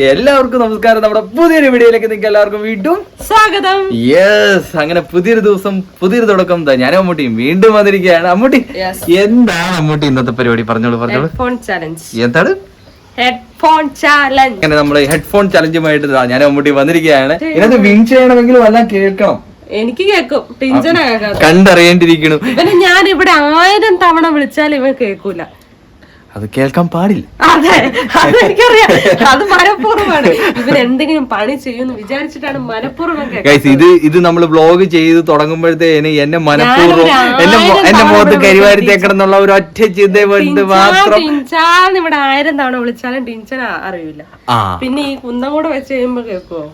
എല്ലാവർക്കും നമസ്കാരം. നമ്മുടെ പുതിയൊരു വീഡിയോയിലേക്ക് നിങ്ങൾക്ക് എല്ലാവർക്കും വീണ്ടും സ്വാഗതം. യെസ്, അങ്ങനെ പുതിയൊരു ദിവസം പുതിയൊരു തുടക്കം. ഞാൻ അമ്മൂട്ടിയും വീണ്ടും വന്നിരിക്കുകയാണ്. അമ്മൂട്ടി, എന്താണ് അമ്മൂട്ടി ഇന്നത്തെ പരിപാടി? പറഞ്ഞോളൂ. എന്താണ് ഹെഡ്ഫോൺ ചാലഞ്ച്? അങ്ങനെ നമ്മള് ഹെഡ്ഫോൺ ചലഞ്ചുമായിട്ട് ഞാൻ അമ്മൂട്ടി വന്നിരിക്കുകയാണ്. ഇതിനകത്ത് വിൻ ചെയ്യണമെങ്കിലും എല്ലാം കേൾക്കണം. എനിക്ക് കേൾക്കും, ടിഞ്ചന കേൾക്കാം. കണ്ടറിയേണ്ടിരിക്കണം. ഇവനെ ഞാൻ ഇവിടെ 1000 തവണ വിളിച്ചാൽ ഇവൻ കേൾക്കൂല. അത് കേൾക്കാൻ പാടില്ല. അതെ, അതെനിക്കറിയാം. അത് മനഃപൂർവ്വമാണ്. ഇവൻ എന്തെങ്കിലും പണി ചെയ്യുമെന്ന് വിചാരിച്ചിട്ടാണ് മനഃപൂർവ്വം. ഇത് നമ്മൾ വ്ലോഗ് ചെയ്ത് തുടങ്ങുമ്പോഴത്തേന് എന്നെ മനഃപൂർവ്വം എന്റെ മുഖത്ത് കരിവാരി തേക്കണം എന്നുള്ള ഒരു ഒറ്റ ചിന്ത കൊണ്ട് മാത്രം. ടിൻചാന്ന് ഇവിടെ 1000 തവണ വിളിച്ചാലും ടിൻചന അറിയില്ല. പിന്നെ ഈ കുന്തം കൂടെ വെച്ച് കഴിയുമ്പോ കേൾക്കുവോ?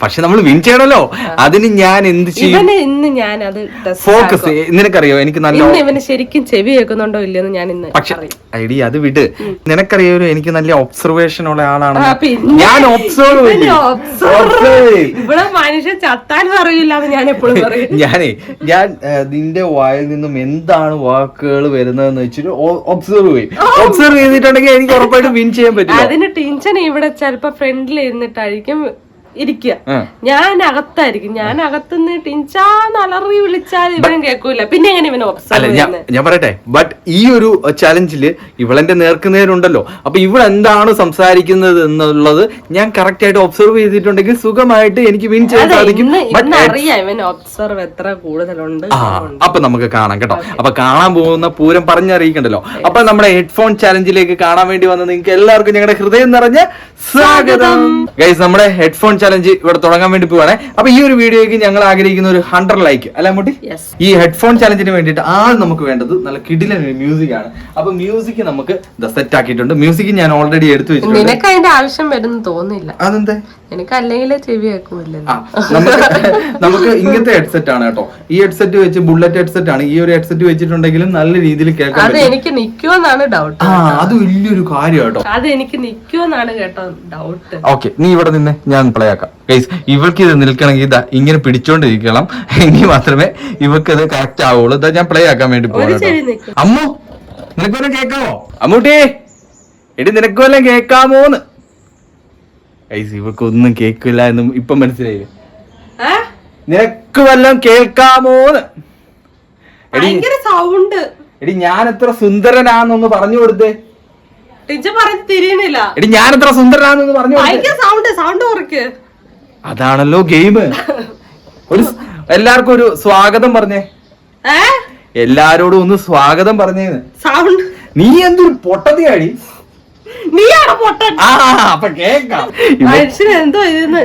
പക്ഷെ നമ്മൾ വിൻ ചെയ്യണല്ലോ. അതിന് ഞാൻ എന്ത് ചെയ്യും? ഇന്ന് ഞാൻ അത് ഫോക്കസ്. നിനക്കറിയോ, എനിക്ക് നല്ല ഇവന് ശരിക്കും ചെവി കേൾക്കുന്നുണ്ടോ ഇല്ലെന്ന് ഞാൻ ഇന്ന്. പക്ഷെ ഐഡി അത് വിട്. നിനക്കറിയോ, എനിക്ക് നല്ല ഒബ്സർവേഷൻ ഉള്ള ആളാണ് ഞാൻ. ഇവിടെ മനുഷ്യൻ ചത്താനും അറിയില്ല ഞാൻ എപ്പോഴും പറയും. ഞാൻ നിന്റെ വായിൽ നിന്നും എന്താണ് വാക്കുകൾ വരുന്നതെന്ന് വെച്ചിട്ട് ഒബ്സർവ് ചെയ്തിട്ടുണ്ടെങ്കിൽ എനിക്ക് ഉറപ്പായിട്ട് വിൻ ചെയ്യാൻ പറ്റും. അതിന് ടെൻഷൻ ഇവിടെ ചിലപ്പോ ഫ്രണ്ടിൽ ഇരുന്നിട്ടായിരിക്കും ഇരിക്കുക. ഞാൻ അകത്തായിരിക്കും. ഞാൻ അകത്തുനിന്ന് ടിൻചാന്ന് അലറി വിളിച്ചാൽ ഇവനും കേൾക്കൂല. പിന്നെ എങ്ങനെ ഇവനെ ഒബ്സർവ് ചെയ്യുന്നത്? ഞാൻ പറയട്ടെ, ബട്ട് ഈ ഒരു ചലഞ്ചില് ഇവളെന്റെ നേർക്കുനേരുണ്ടല്ലോ. അപ്പൊ ഇവളെന്താണ് സംസാരിക്കുന്നത് എന്നുള്ളത് ഞാൻ കറക്റ്റ് ആയിട്ട് ഒബ്സർവ് ചെയ്തിട്ടുണ്ടെങ്കിൽ സുഖമായിട്ട് എനിക്ക് വിൻ ചെയ്യാൻ സാധിക്കും. അറിയാം ഇവൻ ഒബ്സർവ് എത്ര കൂടുതലുണ്ട്. അപ്പൊ നമുക്ക് കാണാം കേട്ടോ. അപ്പൊ കാണാൻ പോകുന്ന പൂരം പറഞ്ഞറിയിക്കണ്ടല്ലോ. അപ്പൊ നമ്മുടെ ഹെഡ്ഫോൺ ചലഞ്ചിലേക്ക് കാണാൻ വേണ്ടി വന്ന നിങ്ങൾക്ക് എല്ലാവർക്കും ഞങ്ങളുടെ ഹൃദയം നിറഞ്ഞ സ്വാഗതം. ഗൈസ്, നമ്മുടെ ഹെഡ്ഫോൺ ചലഞ്ച് ഇവിടെ തുടങ്ങാൻ വേണ്ടി പോവാണ്. അപ്പൊ ഈ ഒരു വീഡിയോയ്ക്ക് ഞങ്ങൾ ആഗ്രഹിക്കുന്ന ഒരു 100 ലൈക്ക് അല്ല അമ്മൂട്ടി? ഈ ഹെഡ്ഫോൺ ചലഞ്ചിന് വേണ്ടിയിട്ട് നമുക്ക് വേണ്ടത് നല്ല കിടിലൻ മ്യൂസിക് ആണ്. അപ്പൊ മ്യൂസിക് നമുക്ക് സെറ്റ് ആക്കിയിട്ടുണ്ട്. മ്യൂസിക് ഞാൻ ഓൾറെഡി എടുത്തു വെച്ചിട്ടുണ്ട്. നിനക്ക് അതിന്റെ ആവശ്യം വരുന്നു തോന്നില്ല. അതെന്താ? എനിക്ക് അല്ലെങ്കിൽ ചെവി കേൾക്കൂല. നമുക്ക് ഇങ്ങനത്തെ ഹെഡ്സെറ്റ് ആണ് കേട്ടോ. ഈ ഹെഡ്സെറ്റ് വെച്ച് ബുള്ളറ്റ് ഹെഡ്സെറ്റ് ആണ്. ഈ ഒരു ഹെഡ്സെറ്റ് വെച്ചിട്ടുണ്ടെങ്കിലും നല്ല രീതിയിൽ കേൾക്കാൻ. അത് എനിക്ക് നിക്കുമെന്നാണ് ഡൗട്ട്. അത് വലിയൊരു കാര്യം കേട്ടോ. അത് എനിക്ക് നിക്കുമെന്നാണ് കേട്ടോ ഡൗട്ട്. ഓക്കെ, നീ ഇവിടെ നിന്ന് ഞാൻ പ്ലേ ആക്കാം. ഗൈസ്, ഇവൾക്ക് ഇത് നിൽക്കണമെങ്കിൽ ഇതാ ഇങ്ങനെ പിടിച്ചോണ്ടിരിക്കണം. എങ്കിൽ മാത്രമേ ഇവർക്ക് അത് കറക്റ്റ് ആവുള്ളൂ. ഇതാ ഞാൻ പ്ലേ ആക്കാൻ വേണ്ടി പോകണം. അമ്മു, നിനക്ക് വല്ലതും കേൾക്കാമോ? അമ്മൂട്ടി, എടി നിനക്ക് വല്ലതും കേൾക്കാമോന്ന്? ഗൈസ്, ഇവൾക്കൊന്നും കേൾക്കില്ല എന്നും ഇപ്പൊ മനസ്സിലായില്ലേ? നിനക്ക് വല്ലതും കേൾക്കാമോന്ന്? സൗണ്ട്. എടി ഞാൻ എത്ര സുന്ദരനാന്നൊന്ന് പറഞ്ഞു കൊടുത്തേ. എടി ഞാൻ എത്ര സുന്ദരനാന്നൊന്ന് പറഞ്ഞു കൊടുത്തേ. അതാണല്ലോ ഗെയിം. എല്ലാവർക്കും ഒരു സ്വാഗതം പറഞ്ഞേ. എല്ലാരോടും ഒന്ന് സ്വാഗതം പറഞ്ഞേന്ന്. നീ എന്തൊരു പൊട്ടത്തിയാടി. അപ്പൊ കേക്കാം.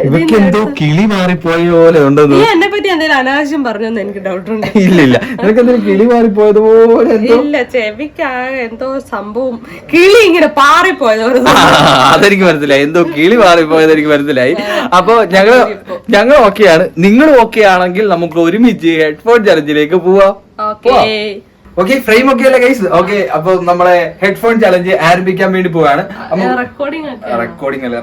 ഇവക്കെന്തോ കിളി മാറിപ്പോയ പോലെ ഉണ്ടെന്ന്. എന്നെ പറ്റി എന്തെങ്കിലും അനാവശ്യം പറഞ്ഞോന്ന് എനിക്ക് ഡൗട്ട് ഉണ്ട്. ഇല്ലില്ല, നിനക്ക് എന്തെങ്കിലും കിളി മാറിപ്പോയതുപോലെ. ഇല്ല, ചെവിക്കാകെ എന്തോ സംഭവം കിളി ഇങ്ങനെ പാറിപ്പോയത്. അതെനിക്ക് മനസ്സിലായി. എന്തോ കിളി മാറിപ്പോയത് എനിക്ക് മനസ്സിലായി. അപ്പൊ ഞങ്ങൾ ഓക്കെയാണ്. നിങ്ങൾ ഓക്കെ ആണെങ്കിൽ നമുക്ക് ഒരുമിച്ച് ഹെഡ്ഫോൺ ചലഞ്ചിലേക്ക് പോവാം. ഓക്കെ, ഫ്രെയിം ഒക്കെ അല്ലേ ഗൈസ്? ഓക്കെ, അപ്പൊ നമ്മളെ ഹെഡ്ഫോൺ ചലഞ്ച് ആരംഭിക്കാൻ വേണ്ടി പോവാണ്. റെക്കോർഡിംഗ് അല്ല,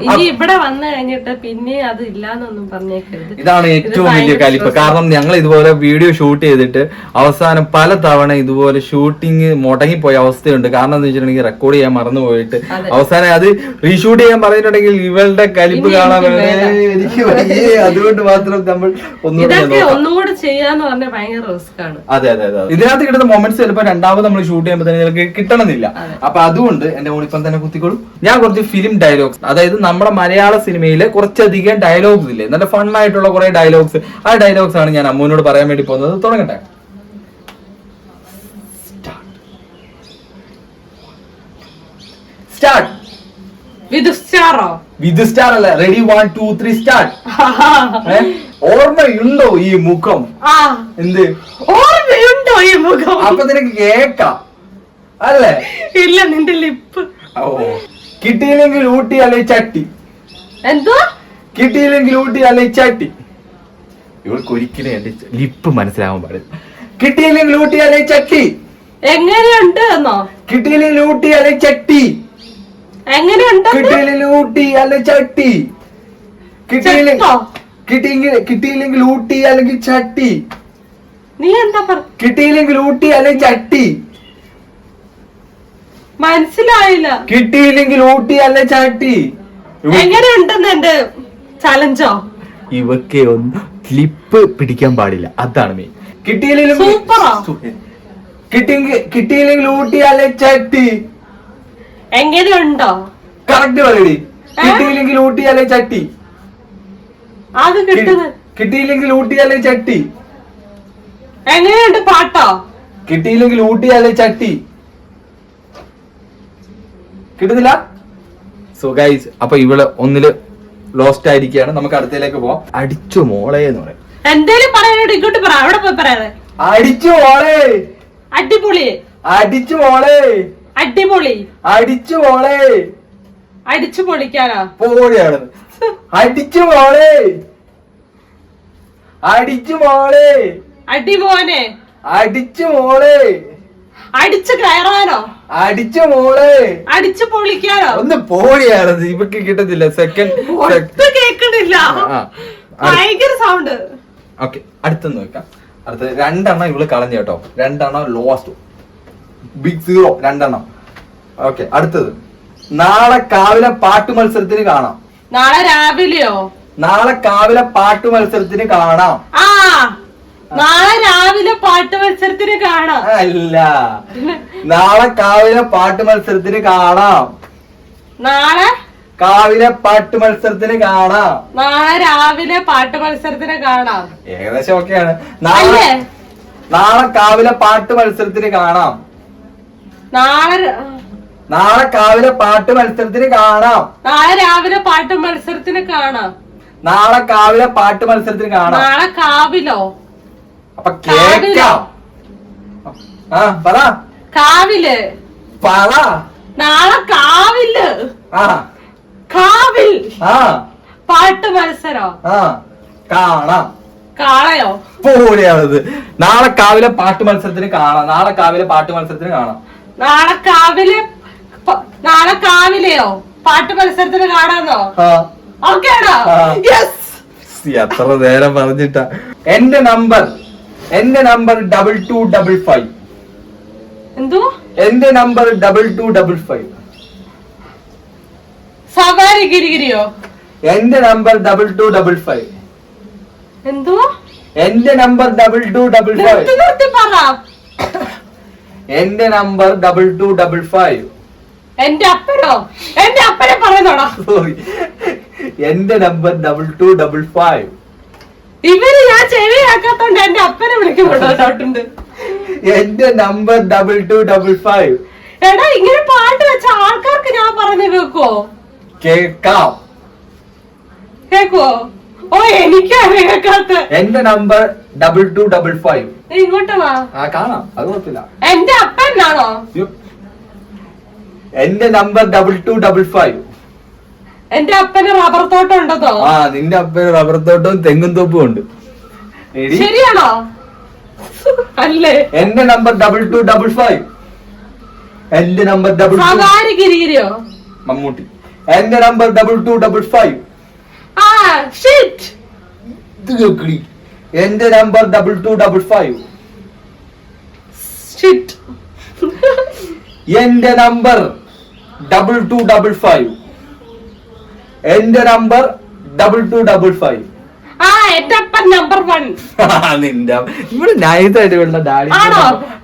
ഇനി ഇവിടെ വന്നു കഴിഞ്ഞിട്ട് പിന്നെ അത് ഇല്ലാന്നൊന്നും പറഞ്ഞേക്കരുത്. ഇതാണ് ഏറ്റവും വലിയ കലിപ്പ്. കാരണം ഞങ്ങൾ ഇതുപോലെ വീഡിയോ ഷൂട്ട് ചെയ്തിട്ട് അവസാനം പല തവണ ഇതുപോലെ ഷൂട്ടിങ് മുടങ്ങിപ്പോയ അവസ്ഥയുണ്ട്. കാരണം എന്ന് വെച്ചിട്ടുണ്ടെങ്കിൽ റെക്കോർഡ് ചെയ്യാൻ മറന്നു പോയിട്ട് അവസാനം അത് റീഷൂട്ട് ചെയ്യാൻ പറഞ്ഞിട്ടുണ്ടെങ്കിൽ ഇവളുടെ കലിപ്പ് കാണാൻ എനിക്ക് അതുകൊണ്ട് മാത്രം നമ്മൾ ഒന്നും കൂടെ ചെയ്യാന്ന് പറഞ്ഞാൽ ഭയങ്കര റിസ്ക് ആണ്. അതെ അതെ അതെ. ഇതിനകത്ത് കിട്ടുന്ന മൊമെന്റ്സ് ചിലപ്പോൾ രണ്ടാമത് നമ്മൾ ഷൂട്ട് ചെയ്യുമ്പോൾ തന്നെ നിങ്ങൾക്ക് കിട്ടണമെന്നില്ല. അപ്പൊ അതുകൊണ്ട് എന്റെ മോളിപ്പം തന്നെ കുത്തിക്കോളും. ഞാൻ കുറച്ച് ഫിലിം ഡയലോഗ്സ്, അതായത് നമ്മുടെ മലയാള സിനിമയിലെ കുറച്ചധികം ഡയലോഗ്സ് ഇല്ലേ, നല്ല ഫണ്ണായിട്ടുള്ള കുറെ ഡയലോഗ്സ്, ആ ഡയലോഗ്സ് ആണ് ഞാൻ അമ്മുവിനോട് പറയാൻ വേണ്ടി പോകുന്നത്. തുടങ്ങട്ടെ. സ്റ്റാർട്ട്. വിത്ത് സ്റ്റാർ അല്ല, റെഡി 1 2 3 സ്റ്റാർട്ട്. ഓർമ്മയുണ്ടോ ഈ മുഖം? എന്ത് ഓർമ്മയുണ്ടോ ഈ മുഖം? അപ്പൊ നിനക്ക് കേക്കാം അല്ലേ? ഇല്ല, നിന്റെ ലിപ്പ്. കിട്ടിയില്ലെങ്കിൽ ഊട്ടി അല്ലെ ചട്ടി. എന്തോ കിട്ടിയില്ലെങ്കിൽ ഊട്ടി അല്ലെ ചട്ടി. ഇവൾക്ക് ഒരിക്കലും എന്റെ ലിപ്പ് മനസ്സിലാവാൻ പാടില്ല. കിട്ടിയില്ലെങ്കിൽ ഊട്ടി അല്ലെ ചട്ടി. എങ്ങനെയുണ്ട് എന്നോ? കിട്ടിയില്ലെങ്കിൽ ഊട്ടി അല്ലെ ചട്ടി. എങ്ങനെയുണ്ട്? കിട്ടിയില്ലെങ്കിൽ ഊട്ടി അല്ലെ ചട്ടി. കിട്ടിയില്ലെങ്കിൽ ഊട്ടി അല്ലെങ്കിൽ ചട്ടി. നീ എന്താ പറ? കിട്ടിയില്ലെങ്കിൽ ഊട്ടി അല്ലെങ്കിൽ ചട്ടി. മനസ്സിലായില്ല. കിട്ടിയില്ലെങ്കിൽ ഊട്ടി അല്ലെ ചാട്ടി. എങ്ങനെയുണ്ടെന്ന് എന്റെ ചലഞ്ചോ? ഇവക്കെ ഒന്ന് ക്ലിപ്പ് പിടിക്കാൻ പാടില്ല, അതാണ് മെയിൻ. കിട്ടിയില്ലെങ്കിൽ ഊട്ടി അല്ലെ ചട്ടി. എങ്ങനെയുണ്ടോ? കറക്റ്റ് പറയടി. കിട്ടിയില്ലെങ്കിൽ ഊട്ടി അല്ലെ ചട്ടി. അത് കിട്ടുന്നത്. കിട്ടിയില്ലെങ്കിൽ ഊട്ടി അല്ലെ ചട്ടി. എങ്ങനെയുണ്ട് പാട്ടോ? കിട്ടിയില്ലെങ്കിൽ ഊട്ടി അല്ലെ ചട്ടി. കിട്ടുന്നില്ല. സോ ഗൈസ്, അപ്പൊ ഇവള് ഒന്നില് ലോസ്റ്റ് ആയിരിക്കുകയാണ്. നമുക്ക് അടുത്തതിലേക്ക് പോവാം. അടിച്ചു മോളെ എന്ന് പറയും. എന്തേലും പറയാനോട് ഇങ്ങോട്ട് പറ, അവിടെ പോയി പറയാതെ. അടിച്ചു മോളെ. അടിപൊളി. അടിച്ചു മോളെ. അടിപൊളി. അടിച്ചു മോളെ. അടിച്ചു പൊളിക്കാനാ പോലെയാണ്. അടിച്ചു മോളെ. അടിച്ചു മോളെ. അടിമോനെ. അടിച്ചു മോളെ. അടിച്ചു കയറാനോ? അടിച്ചു മോളെ. അടിച്ചു പൊളിക്കാനോ? ഒന്ന് പോലെയാണ്. ഇവക്ക് കിട്ടത്തില്ല. സെക്കൻഡ് കേൾക്കുന്നില്ല, ഭയങ്കര സൗണ്ട്. ഓക്കെ, അടുത്തൊന്ന് വെക്കാം. അടുത്ത 2 എണ്ണം ഇവള് കളഞ്ഞു കേട്ടോ. 2 എണ്ണം ലോസ്റ്റ്. ബിഗ് 0 2 എണ്ണം. ഓക്കെ, അടുത്തത്. നാളെ കാവിലെ പാട്ട് മത്സരത്തിന് കാണാം. നാളെ രാവിലെയോ? നാളെ കാവിലെ പാട്ട് മത്സരത്തിന് കാണാം. ആ, നാളെ രാവിലെ പാട്ട് മത്സരത്തിന് കാണാം. അല്ല, നാളെ കാവിലെ പാട്ട് മത്സരത്തിന് കാണാം. നാളെ കാവിലെ പാട്ട് മത്സരത്തിന് കാണാം. നാളെ രാവിലെ പാട്ട് മത്സരത്തിന് കാണാം. ഏകദേശം ഓക്കെയാണ്. നാളെ കാവിലെ പാട്ട് മത്സരത്തിന് കാണാം. നാളെ കാവിലെ പാട്ട് മത്സരത്തിന് കാണാം. നാളെ രാവിലെ പാട്ട് മത്സരത്തിന് കാണാം. നാളെ കാവിലെ പാട്ട് മത്സരത്തിന് കാണാം. നാളെ കാവിലോ? അപ്പൊ കേക്കാം. ആ പറ. കാവില്. പറ. നാളെ കാവില്. ആ, കാവിൽ. ആ, പാട്ട് മത്സരോ? ആ, കാണാം. കാളയോ? പോലെയാണത്. നാളെ കാവിലെ പാട്ട് മത്സരത്തിന് കാണാം. നാളെ കാവിലെ പാട്ട് മത്സരത്തിന് കാണാം. നാളെ കാവിലെയോ പാട്ട് മത്സരത്തിന് കാണാന്നോ? ഓക്കേടാ. എത്ര നേരം പറഞ്ഞിട്ടാ. എന്റെ നമ്പർ 2255. എന്തോ? എന്റെ നമ്പർ 2255. സവാരി ഗിരിഗിരിയോ? എന്റെ നമ്പർ 2255. എന്തോ? എന്റെ നമ്പർ 2255. നിർത്തി പറ. എന്റെ നമ്പർ 2255. എന്റെ അപ്പനോ? എന്റെ അപ്പനെ പറയുന്നോടാ. സോറി, എന്റെ നമ്പർ 2255. ഇവര് ഞാൻ ചെവിയാക്കാത്തോണ്ട് എന്റെ അപ്പനെ വിളിക്കുന്നുണ്ട്. എന്റെ നമ്പർ 2255. എടാ, ഇങ്ങനെ പാട്ട് വെച്ച ആൾക്കാർക്ക് ഞാൻ പറഞ്ഞു കേക്കുവോ? കേക്കാം. കേക്കുവോ? ഓ, എനിക്കാണ് കേക്കാത്ത. എന്റെ നമ്പർ 2255. ഇങ്ങോട്ട് വാ. ആ, കാണാം, അത് കുഴപ്പമില്ല. എന്റെ അപ്പനാണോ? എന്റെ നമ്പർ 2255. എന്റെ അപ്പന് റബ്ബർ തോട്ടം ഉണ്ടോ? ആ, നിന്റെ അപ്പന് റബ്ബർ തോട്ടവും തെങ്ങും തോപ്പും ഉണ്ട്. ശരിയാണോ? അല്ലേ? എന്റെ നമ്പർ 2255. എന്റെ നമ്പർ സവാരി ഗിരിഗിരിയോ? മമ്മൂട്ടി. എന്റെ നമ്പർ 2255. ആ, ഷിറ്റ്. എന്റെ നമ്പർ 2255. ഷിറ്റ്. എന്റെ നമ്പർ 2255. എന്റെ നമ്പർ 2255. ആ, എന്റെ അപ്പൻ നമ്പർ 1. നിന്റെ ഇവിടെ നൈസായിട്ട് ഡാഡി,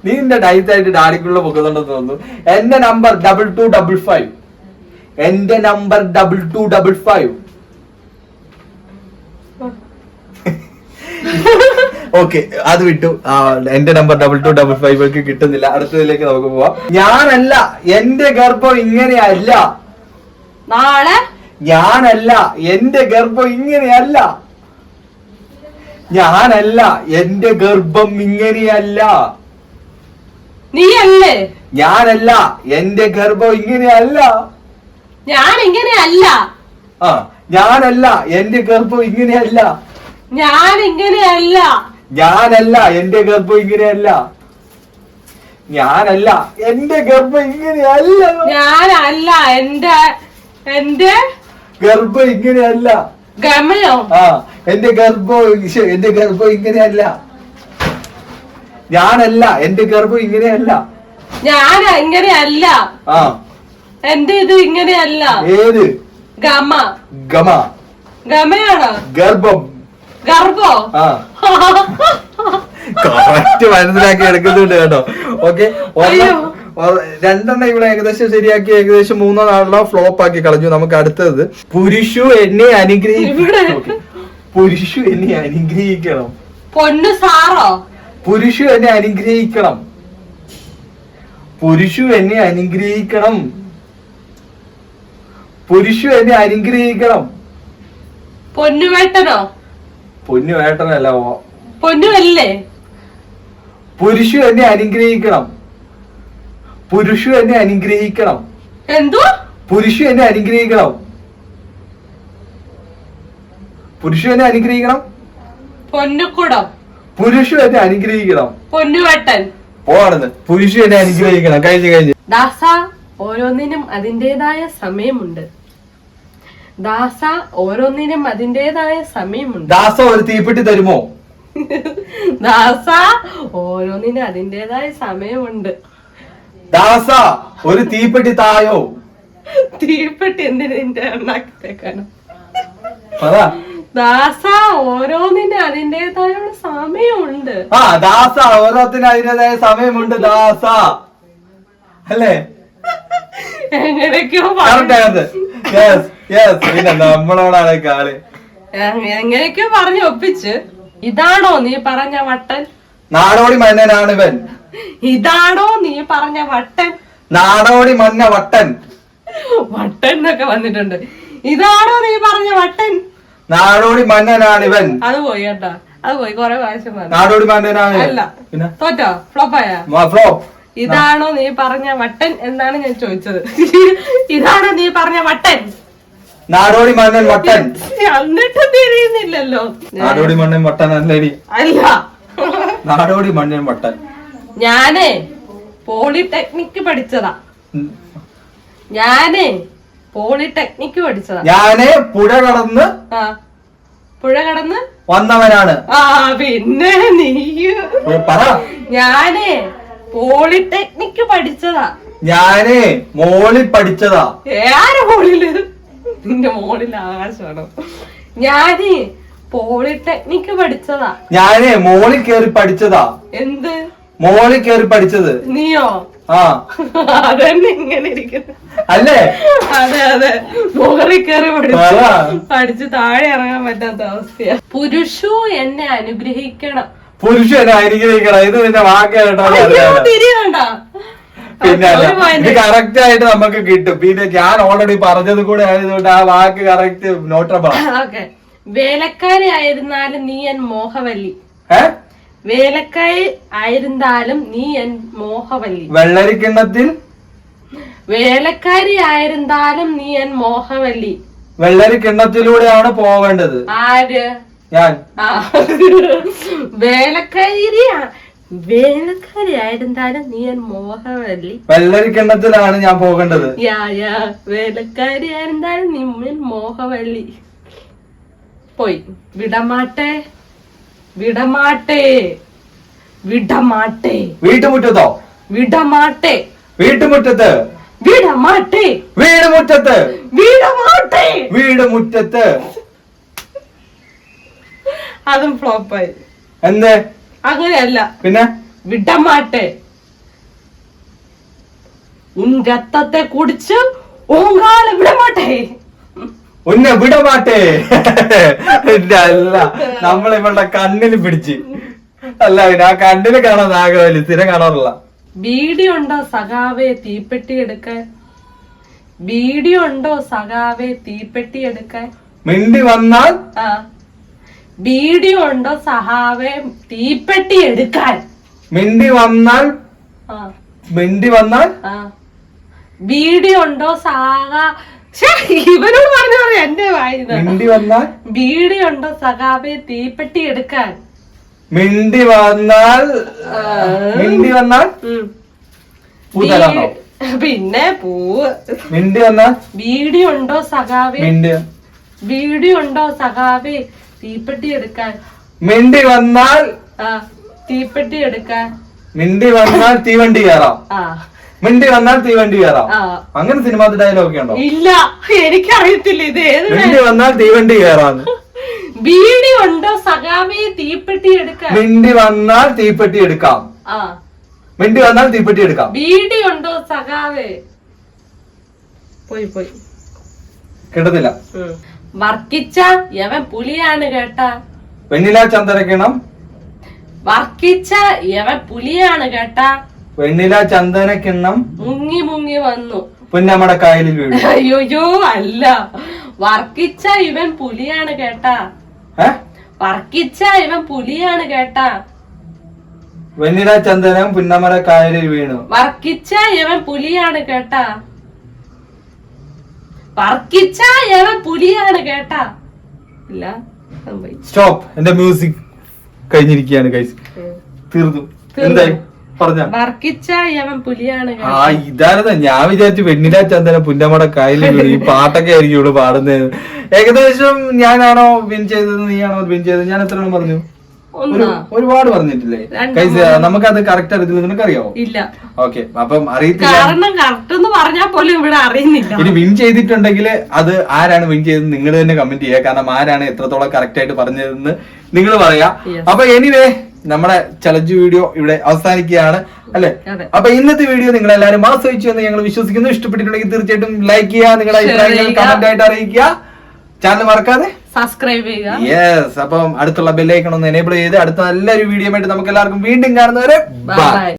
നീ നിന്റെ നൈസായിട്ട് ഡാഡിക്കുള്ള പൊക്കുന്നുണ്ടെന്ന് തോന്നുന്നു. എന്റെ നമ്പർ 2255. എന്റെ നമ്പർ 2255. ഓക്കെ, അത് വിട്ടു. എന്റെ നമ്പർ 2255 കിട്ടുന്നില്ല. അടുത്തതിലേക്ക് നമുക്ക് പോവാം. ഞാനല്ല, എന്റെ ഗർഭം ഇങ്ങനെയല്ല. നാളെ. ഞാനല്ല, എന്റെ ഗർഭം ഇങ്ങനെയല്ല. ഞാനല്ല, എന്റെ ഗർഭം ഇങ്ങനെയല്ല. നീയല്ലേ? ഞാനല്ല, എന്റെ ഗർഭം ഇങ്ങനെയല്ല. ഞാൻ ഇങ്ങനെയല്ല. ആ, ഞാനല്ല, എന്റെ ഗർഭം ഇങ്ങനെയല്ല. ഞാൻ ഇങ്ങനെയല്ല. ഞാനല്ല, എന്റെ ഗർഭം ഇങ്ങനെയല്ല. ഞാനല്ല, എന്റെ ഗർഭം ഇങ്ങനെയല്ല. ഞാനല്ല, എന്റെ ഗർഭം ഇങ്ങനെയല്ല. ഗമയോ? ആ, എന്റെ ഗർഭം ഇങ്ങനെയല്ല. ഞാനല്ല, എന്റെ ഗർഭം ഇങ്ങനെയല്ല. ഞാൻ ഇങ്ങനെയല്ല. ആ എന്റെ ഇത് ഇങ്ങനെയല്ല. ഏത്? ഗമ. ഗമ. ഗമയാണോ? ഗർഭം. ഗർഭോ? കറക്റ്റ് മനസ്സിലാക്കി എടുക്കുന്നുണ്ട് കേട്ടോ. ഓക്കെ, രണ്ടെണ്ണം ഇവിടെ ഏകദേശം ശരിയാക്കി, ഏകദേശം 3 നാളോ ഫ്ലോപ്പ് ആക്കി കളഞ്ഞു. നമുക്ക് അടുത്തത് പുരുഷു എന്നെ അനുഗ്രഹിക്കണം. പുരുഷു എന്നെ അനുഗ്രഹിക്കണം. പൊന്നു സാറോ? പുരുഷു എന്നെ അനുഗ്രഹിക്കണം. പുരുഷു എന്നെ അനുഗ്രഹിക്കണം. പുരുഷു എന്നെ അനുഗ്രഹിക്കണം. പൊന്നുവേട്ടനോ? പൊന്നുവേട്ടനല്ല, പൊന്നുവല്ലേ? പുരുഷു എന്നെ അനുഗ്രഹിക്കണം. പുരുഷു എന്നെ അനുഗ്രഹിക്കണം. എന്തോ? പുരുഷു എന്നെ അനുഗ്രഹിക്കണം. പുരുഷു എന്നെ അനുഗ്രഹിക്കണം. പൊന്നുകുടം. പുരുഷു എന്നെ അനുഗ്രഹിക്കണം. പൊന്നുവേട്ടൻ. പോണെന്ന്. പുരുഷു എന്നെ അനുഗ്രഹിക്കണം. കഴിഞ്ഞു. ദാസ, ഓരോന്നിനും അതിൻ്റെതായ സമയമുണ്ട്. ദാസ, ഓരോന്നിനും അതിൻ്റെതായ സമയമുണ്ട്. ദാസ ഒരു തീപ്പെട്ടി തരുമോ? ദാസ, ഓരോന്നിനും അതിൻ്റെതായ സമയമുണ്ട്. ദാസ ഒരു തീപ്പെട്ടി തായോ. തീപ്പെട്ടി എന്തിനു നിന്റെ എണ്ണാക്കിത്തേക്കാണ്? അതാ ദാസ, ഓരോന്നിനും അതിൻ്റെതായ സമയമുണ്ട്. ആ, ദാസ ഓരോത്തിനും അതിൻ്റെതായ സമയമുണ്ട്. ദാസ അല്ലേ? എങ്ങനെയൊക്കെയോ പിന്നെ നമ്മളോടാണ് കാള്. എങ്ങനെയൊക്കെയോ പറഞ്ഞു ഒപ്പിച്ച്. ഇതാണോ നീ പറഞ്ഞ വട്ടൻ? നാടോടി മന്നനാണ് ഇവൻ. ഇതാണോ നീ പറഞ്ഞ വട്ടൻ? നാടോടി മന്ന വട്ടൻ. വട്ടൻ എന്നൊക്കെ വന്നിട്ടുണ്ട്. ഇതാണോ നീ പറഞ്ഞ വട്ടൻ? നാടോടി മന്നനാണ് ഇവൻ. അത് പോയി കേട്ടാ, അത് പോയി. കൊറേ പ്രാവശ്യം നാടോടി മന്നനാണ്. അല്ല, പിന്നെ തോറ്റോ? ഫ്ലോപ്പായ? ഫ്ലോപ്പ്. ഇതാണോ നീ പറഞ്ഞ വട്ടൻ എന്നാണ് ഞാൻ ചോദിച്ചത്. ഇതാണോ നീ പറഞ്ഞ വട്ടൻ? നാടോടി മന്നൻ വട്ടൻ. എന്നിട്ട് തിരിയുന്നില്ലല്ലോ. നാടോടി മണ്ണൻ വട്ടൻ അല്ലേടി? അല്ല, നാടോടി മണ്ണൻ വട്ടൻ. ഞാനേ പോളിടെക്നിക്ക് പഠിച്ചതാ. ഞാനേ പോളിടെക്നിക്ക് പഠിച്ചതാ. ഞാനേ പുഴ കടന്ന് വന്നവനാണ്. ആ, പിന്നെ നീ പറ. ഞാനേ പോളിടെക്നിക്ക് പഠിച്ചതാ. ഞാനേ മോളിൽ പഠിച്ചതാ. ഏറെ മോളില്? നിന്റെ മോളിൽ ആകാശമാണോ? ഞാനേ പോളിടെക്നിക്ക് പഠിച്ചതാ. ഞാനേ മോളിൽ കേറി പഠിച്ചതാ. എന്ത് മോളിൽ കേറി പഠിച്ചത്? നീയോ? ആ, അതന്നെ ഇങ്ങനെ ഇരിക്കുന്നു. അല്ലേ? അതെ, മുകളിൽ കയറി പഠിച്ച് താഴെ ഇറങ്ങാൻ പറ്റാത്ത അവസ്ഥയാ. പുരുഷു എന്നെ അനുഗ്രഹിക്കണം. പുരുഷ എന്നെ അനുഗ്രഹിക്കണം. ഇത് നിന്റെ വാക്ക് കേട്ടോ. തിരിയണ്ട. പിന്നെ ഇത് കറക്റ്റ് ആയിട്ട് നമുക്ക് കിട്ടും. പിന്നെ ഞാൻ ഓൾറെഡി പറഞ്ഞത് കൂടെ ആയതുകൊണ്ട് ആ വാക്ക് കറക്റ്റ് നോട്ടബിൾ. ഓക്കെ. വേലക്കാരി ആയിരുന്നാലും നീ എൻ മോഹവല്ലി. വേലക്കാരി ആയിരുന്നാലും നീ എൻ മോഹവല്ലി. വെള്ളരിക്കിണ്ണത്തിൽ. വേലക്കാരി ആയിരുന്നാലും നീ എൻ മോഹവല്ലി. വെള്ളരിക്കിണ്ണത്തിലൂടെയാണ് പോവേണ്ടത്. ആര്? ഞാൻ. വേലക്കാരി ആയിരുന്നാലും നീ എൻ മോഹവല്ലി. വെള്ളരിക്കിണ്ണത്തിലാണ് ഞാൻ പോകേണ്ടത്. വേലക്കാരി ആയിരുന്നാലും നീ എൻ മോഹവല്ലി. പോയി. വിടമാട്ടെ. വീട്ടുമുറ്റത്തോ? വിടമാട്ടെ. വീട്ടുമുറ്റത്ത്. വീടുമുറ്റത്ത്. അതും ഫ്ലോപ്പായി. എന്ത്? അങ്ങനെയല്ല, പിന്നെ വിടമാട്ടെ. ഉൻ രക്തത്തെ കുടിച്ച് ഓങ്കാല വിടമാട്ടെ. ഉന്നെ വിടമാട്ടെ. അല്ല, നമ്മളിവളുടെ കണ്ണിൽ പിടിച്ച്. അല്ല, ആ കണ്ണില് കാണാൻ ആഗ്രഹമില്ല, സ്ഥിരം കാണാറില്ല. ബീഡിയുണ്ടോ സഖാവേ തീപ്പെട്ടി എടുക്കാൻ? ബീഡിയുണ്ടോ സഖാവേ തീപ്പെട്ടി എടുക്കാൻ? മിണ്ടി വന്നാൽ. ബീഡിയുണ്ടോ സഹാവേ തീപ്പെട്ടി എടുക്കാൻ? മിണ്ടി വന്നാൽ. ബീഡിയുണ്ടോ സഹാ. ഇവനോട് പറഞ്ഞു എന്റെ വായിന്ന്. മിണ്ടി വന്നാൽ. ബീഡിയുണ്ടോ സഖാവേ തീപ്പെട്ടി എടുക്കാൻ? മിണ്ടി വന്നാൽ. പിന്നെ പൂവ്. മിണ്ടി വന്നാൽ. ബീഡിയുണ്ടോ സഖാവേ. ബീഡിയുണ്ടോ സഖാവേ തീപ്പെട്ടി എടുക്കാൻ? മിണ്ടി വന്നാൽ. തീപ്പെട്ടി എടുക്കാൻ. മിണ്ടി വന്നാൽ തീവണ്ടി കയറാം, ആ മിണ്ടി വന്നാൽ തീവണ്ടി കയറാം. ആ അങ്ങനെ സിനിമാ ഡയലോഗ് ഒക്കെ ഉണ്ടോ? ഇല്ല, എനിക്കറിയത്തില്ല ഇത് ഏത്. മിണ്ടി വന്നാൽ തീവണ്ടി കയറാന്ന്. ബീഡി ഉണ്ടോ സഖാവേ തീപ്പെട്ടി എടുക്കാം. മിണ്ടി വന്നാൽ തീപ്പെട്ടി എടുക്കാം. ആ മിണ്ടി വന്നാൽ തീപ്പെട്ടി എടുക്കാം. ബീഡി ഉണ്ടോ സഖാവേ. പോയി പോയി കേട്ടത്തില്ല. വർക്കിച്ച യവൻ പുലിയാണ് കേട്ടാ. വെണ്ണില ചന്ദനക്കിണം. വർക്കിച്ച യവൻ പുലിയാണ് കേട്ടാ. വെണ്ണില ചന്ദനക്കിണ്ണം മുങ്ങി മുങ്ങി വന്നു പുന്നമ്മടെ കായലിൽ വീണു. അയ്യോയ്യോ അല്ല, വർക്കിച്ച ഇവൻ പുലിയാണ് കേട്ടാ. വർക്കിച്ച ഇവൻ പുലിയാണ് കേട്ടാ. വെണ്ണില ചന്ദനം പുന്നമര കായലിൽ വീണു. വർക്കിച്ച ഇവൻ പുലിയാണ് കേട്ടാ. വർക്കിച്ച ഇവൻ പുലിയാണ് കേട്ടാ. ഇല്ല, സ്റ്റോപ്പ്. എന്റെ മ്യൂസിക് കഴിഞ്ഞിരിക്കുകയാണ് ഗൈസ്. തീർന്നു. എന്തായി പറഞ്ഞ വർക്കിച്ച ഇവൻ പുലിയാണ് ആ ഇതാരതാ. ഞാൻ വിചാരിച്ചു വെണ്ണില ചന്ദനം പുന്നമട കായലിൽ വീണു. ഈ പാട്ടൊക്കെ ആയിരിക്കും ഇവിടെ പാടുന്നത്. ഏകദേശം ഞാനാണോ വിൻ ചെയ്തത്, നീയാണോ വിൻ ചെയ്തത്? ഞാൻ എത്ര പറഞ്ഞു? ഒരുപാട് പറഞ്ഞിട്ടില്ലേ ഗൈസ്? നമുക്കത് കറക്റ്റ് അറിയത്തില്ല. നിനക്ക് അറിയാവോ? ഇല്ല. ഓക്കെ, അപ്പം അറിയത്തില്ല. കാരണം കറക്റ്റ് എന്ന് പറഞ്ഞാൽ പോലും ഇവിടെ അറിയുന്നില്ല. ഇനി വിൻ ചെയ്തിട്ടുണ്ടെങ്കിൽ അത് ആരാണ് വിൻ ചെയ്തത് നിങ്ങൾ തന്നെ കമന്റ് ചെയ്യുക. കാരണം ആരാണ് എത്രത്തോളം കറക്റ്റ് ആയിട്ട് പറഞ്ഞതെന്ന് നിങ്ങൾ പറയാ. അപ്പൊ എനിവേ നമ്മുടെ ചലഞ്ച് വീഡിയോ ഇവിടെ അവസാനിക്കുകയാണ് അല്ലെ? അപ്പൊ ഇന്നത്തെ വീഡിയോ നിങ്ങൾ എല്ലാവരും ആസ്വദിച്ചു എന്ന് ഞങ്ങൾ വിശ്വസിക്കുന്നു. ഇഷ്ടപ്പെട്ടിട്ടുണ്ടെങ്കിൽ തീർച്ചയായിട്ടും ലൈക്ക് ചെയ്യുക, നിങ്ങളുടെ അഭിപ്രായങ്ങൾ കമന്റ് ആയിട്ട് അറിയിക്കുക. ചാനൽ മറക്കാതെ സബ്സ്ക്രൈബ് ചെയ്യുക. യെസ്. അപ്പം അടുത്തുള്ള ബെല്ലൈക്കൺ ഒന്ന് എനേബിൾ ചെയ്ത് അടുത്ത നല്ലൊരു വീഡിയോ ആയിട്ട് നമുക്ക് എല്ലാവർക്കും വീണ്ടും കാണുന്നവരെ ബൈ.